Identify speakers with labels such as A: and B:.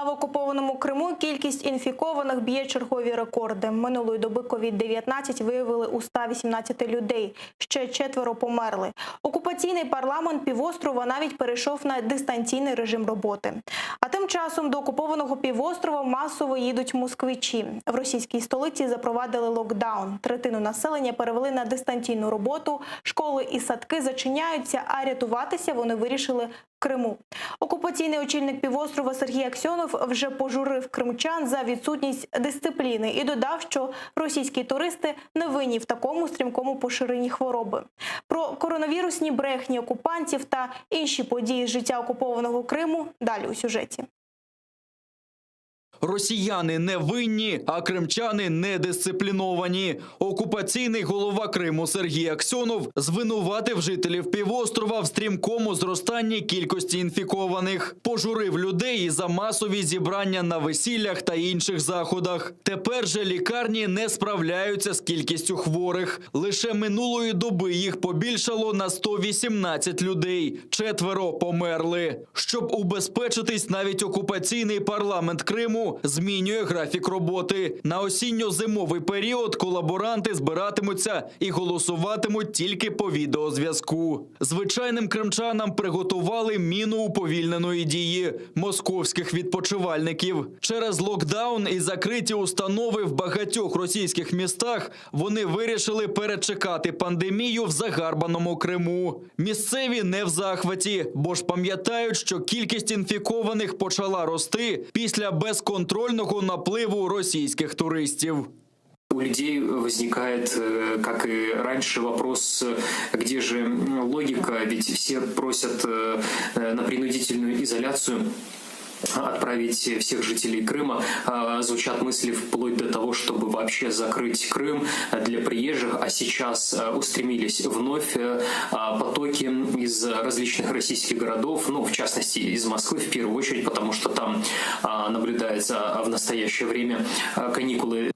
A: А в окупованому Криму кількість інфікованих б'є чергові рекорди. Минулої доби COVID-19 виявили у 118 людей. Ще 4 померли. Окупаційний парламент півострова навіть перейшов на дистанційний режим роботи. А тим часом до окупованого півострова масово їдуть москвичі. В російській столиці запровадили локдаун. Третину населення перевели на дистанційну роботу, школи і садки зачиняються, а рятуватися вони вирішили в Криму. Окупаційний очільник півострова Сергій Аксьонов вже пожурив кримчан за відсутність дисципліни і додав, що російські туристи не винні в такому стрімкому поширенні хвороби. Про коронавірусні брехні окупантів та інші події з життя окупованого Криму далі у сюжеті.
B: Росіяни не винні, а кримчани недисципліновані. Окупаційний голова Криму Сергій Аксьонов звинуватив жителів півострова в стрімкому зростанні кількості інфікованих. Пожурив людей і за масові зібрання на весіллях та інших заходах. Тепер же лікарні не справляються з кількістю хворих. Лише минулої доби їх побільшало на 118 людей. 4 померли. Щоб убезпечитись, навіть окупаційний парламент Криму змінює графік роботи. На осінньо-зимовий період колаборанти збиратимуться і голосуватимуть тільки по відеозв'язку. Звичайним кримчанам приготували міну уповільненої дії – московських відпочивальників. Через локдаун і закриті установи в багатьох російських містах вони вирішили перечекати пандемію в загарбаному Криму. Місцеві не в захваті, бо ж пам'ятають, що кількість інфікованих почала рости після безконтрольного напливу російських туристів.
C: У людей возникает, как и раньше, вопрос, где же логика, ведь все просят на принудительную изоляцию отправить всех жителей Крыма. Звучат мысли вплоть до того, чтобы вообще закрыть Крым для приезжих, а сейчас устремились вновь потоки из различных российских городов, ну, в частности, из Москвы в первую очередь, потому что там наблюдается в настоящее время каникулы.